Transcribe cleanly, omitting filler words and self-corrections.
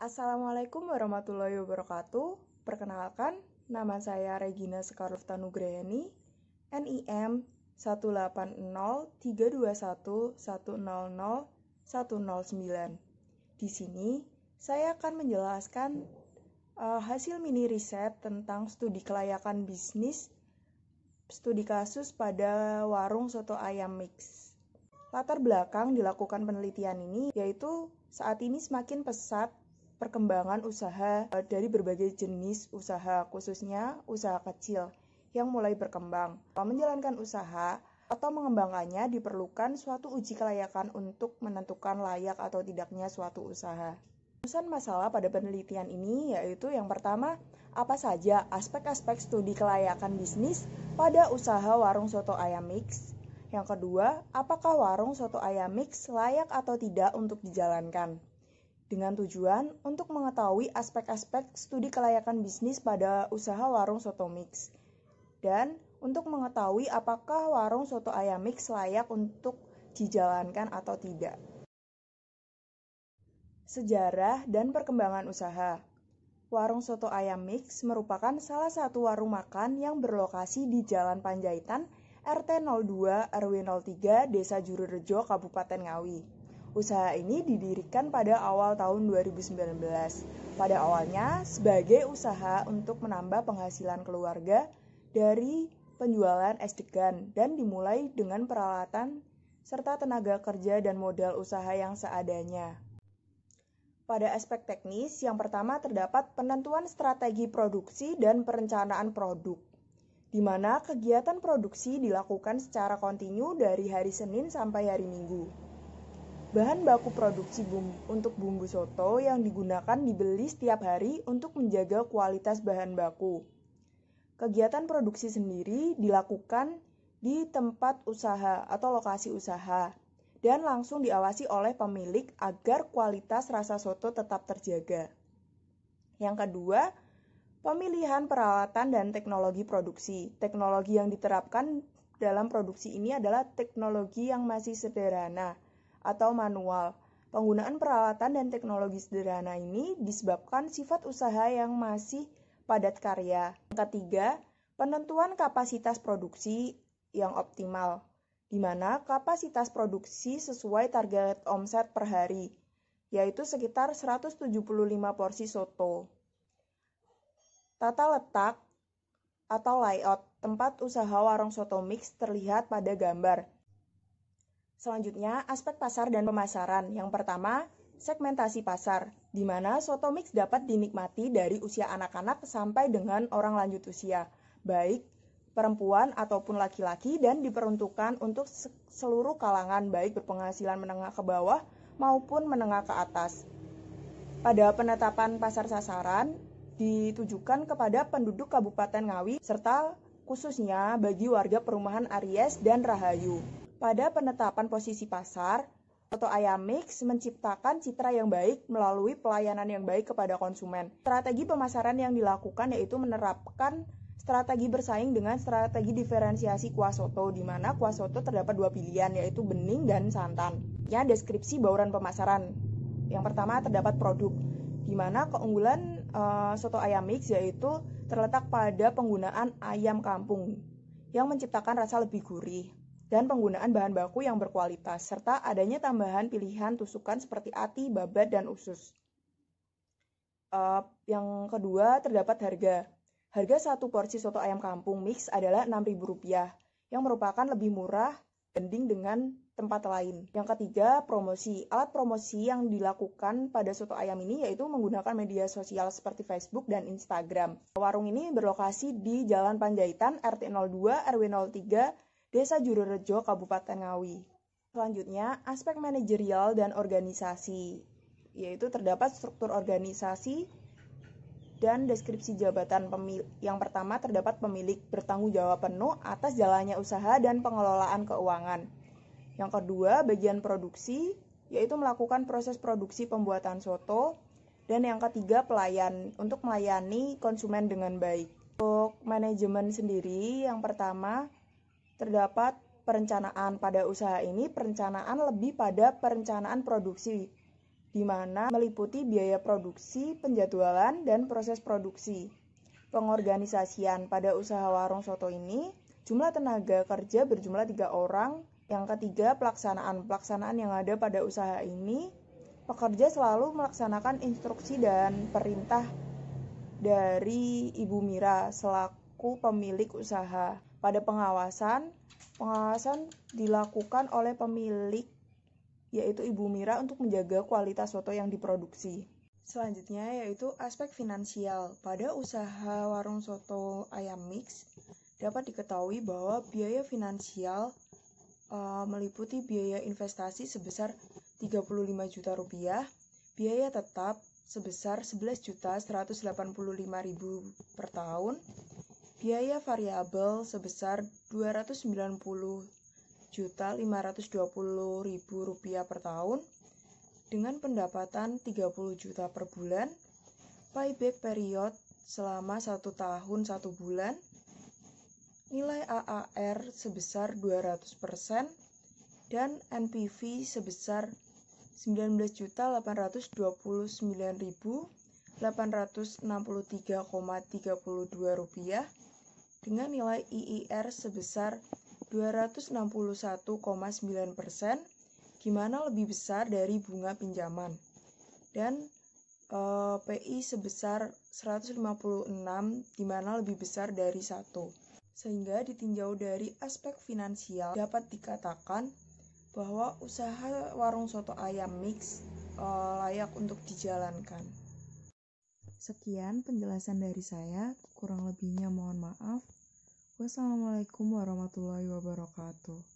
Assalamualaikum warahmatullahi wabarakatuh. Perkenalkan, nama saya Regina Sekarufta Nugraheni, NIM 1800321100109. Di sini, saya akan menjelaskan hasil mini riset tentang studi kelayakan bisnis, studi kasus pada warung soto ayam mix. Latar belakang dilakukan penelitian ini yaitu saat ini semakin pesat perkembangan usaha dari berbagai jenis usaha, khususnya usaha kecil yang mulai berkembang. Menjalankan usaha atau mengembangkannya diperlukan suatu uji kelayakan untuk menentukan layak atau tidaknya suatu usaha. Rumusan masalah pada penelitian ini yaitu yang pertama, apa saja aspek-aspek studi kelayakan bisnis pada usaha warung soto ayam mix? Yang kedua, apakah warung soto ayam mix layak atau tidak untuk dijalankan? Dengan tujuan untuk mengetahui aspek-aspek studi kelayakan bisnis pada usaha warung soto mix. Dan untuk mengetahui apakah warung soto ayam mix layak untuk dijalankan atau tidak. Sejarah dan perkembangan usaha. Warung soto ayam mix merupakan salah satu warung makan yang berlokasi di Jalan Panjaitan, RT 02 RW 03 Desa Jururejo, Kabupaten Ngawi. Usaha ini didirikan pada awal tahun 2019. Pada awalnya sebagai usaha untuk menambah penghasilan keluarga dari penjualan es degan dan dimulai dengan peralatan serta tenaga kerja dan modal usaha yang seadanya. Pada aspek teknis, yang pertama terdapat penentuan strategi produksi dan perencanaan produk, di mana kegiatan produksi dilakukan secara kontinu dari hari Senin sampai hari Minggu. Bahan baku produksi untuk bumbu soto yang digunakan dibeli setiap hari untuk menjaga kualitas bahan baku. Kegiatan produksi sendiri dilakukan di tempat usaha atau lokasi usaha dan langsung diawasi oleh pemilik agar kualitas rasa soto tetap terjaga. Yang kedua, pemilihan peralatan dan teknologi produksi. Teknologi yang diterapkan dalam produksi ini adalah teknologi yang masih sederhana atau manual. Penggunaan peralatan dan teknologi sederhana ini disebabkan sifat usaha yang masih padat karya. Yang ketiga, penentuan kapasitas produksi yang optimal, di mana kapasitas produksi sesuai target omset per hari, yaitu sekitar 175 porsi soto. Tata letak atau layout tempat usaha warung soto mix terlihat pada gambar. Selanjutnya, aspek pasar dan pemasaran. Yang pertama, segmentasi pasar, di mana soto mix dapat dinikmati dari usia anak-anak sampai dengan orang lanjut usia, baik perempuan ataupun laki-laki, dan diperuntukkan untuk seluruh kalangan, baik berpenghasilan menengah ke bawah maupun menengah ke atas. Pada penetapan pasar sasaran, ditujukan kepada penduduk Kabupaten Ngawi serta khususnya bagi warga perumahan Aries dan Rahayu. Pada penetapan posisi pasar, soto ayam mix menciptakan citra yang baik melalui pelayanan yang baik kepada konsumen. Strategi pemasaran yang dilakukan yaitu menerapkan strategi bersaing dengan strategi diferensiasi kuah soto, di mana kuah soto terdapat dua pilihan yaitu bening dan santan. Ya, deskripsi bauran pemasaran. Yang pertama terdapat produk, di mana keunggulan soto ayam mix yaitu terletak pada penggunaan ayam kampung yang menciptakan rasa lebih gurih dan penggunaan bahan baku yang berkualitas serta adanya tambahan pilihan tusukan seperti ati, babat, dan usus. Yang kedua terdapat harga. Harga satu porsi soto ayam kampung mix adalah Rp6.000 yang merupakan lebih murah dibanding dengan tempat lain. Yang ketiga, promosi. Alat promosi yang dilakukan pada soto ayam ini yaitu menggunakan media sosial seperti Facebook dan Instagram. Warung ini berlokasi di Jalan Panjaitan, RT 02 RW 03, Desa Jururejo, Kabupaten Ngawi. Selanjutnya, aspek manajerial dan organisasi, yaitu terdapat struktur organisasi dan deskripsi jabatan pemilik. Yang pertama terdapat pemilik bertanggung jawab penuh atas jalannya usaha dan pengelolaan keuangan. Yang kedua, bagian produksi, yaitu melakukan proses produksi pembuatan soto. Dan yang ketiga, pelayan, untuk melayani konsumen dengan baik. Untuk manajemen sendiri, yang pertama, terdapat perencanaan. Pada usaha ini, perencanaan lebih pada perencanaan produksi. di mana meliputi biaya produksi, penjadwalan, dan proses produksi. Pengorganisasian pada usaha warung soto ini, jumlah tenaga kerja berjumlah 3 orang. Yang ketiga, pelaksanaan yang ada pada usaha ini, pekerja selalu melaksanakan instruksi dan perintah dari Ibu Mira selaku pemilik usaha. Pada pengawasan dilakukan oleh pemilik yaitu Ibu Mira untuk menjaga kualitas soto yang diproduksi. Selanjutnya yaitu aspek finansial. Pada usaha warung soto ayam mix dapat diketahui bahwa biaya finansial meliputi biaya investasi sebesar 35 juta rupiah, biaya tetap sebesar 11.185.000 per tahun, biaya variabel sebesar 290.520.000 rupiah per tahun, dengan pendapatan 30 juta per bulan, payback period selama 1 tahun 1 bulan, nilai AAR sebesar 200%, dan NPV sebesar 19.829.863,32 rupiah, dengan nilai IIR sebesar 261,9%, di mana lebih besar dari bunga pinjaman, dan PI sebesar 156, di mana lebih besar dari 1. Sehingga ditinjau dari aspek finansial dapat dikatakan bahwa usaha warung soto ayam mix layak untuk dijalankan. Sekian penjelasan dari saya, kurang lebihnya mohon maaf. Wassalamualaikum warahmatullahi wabarakatuh.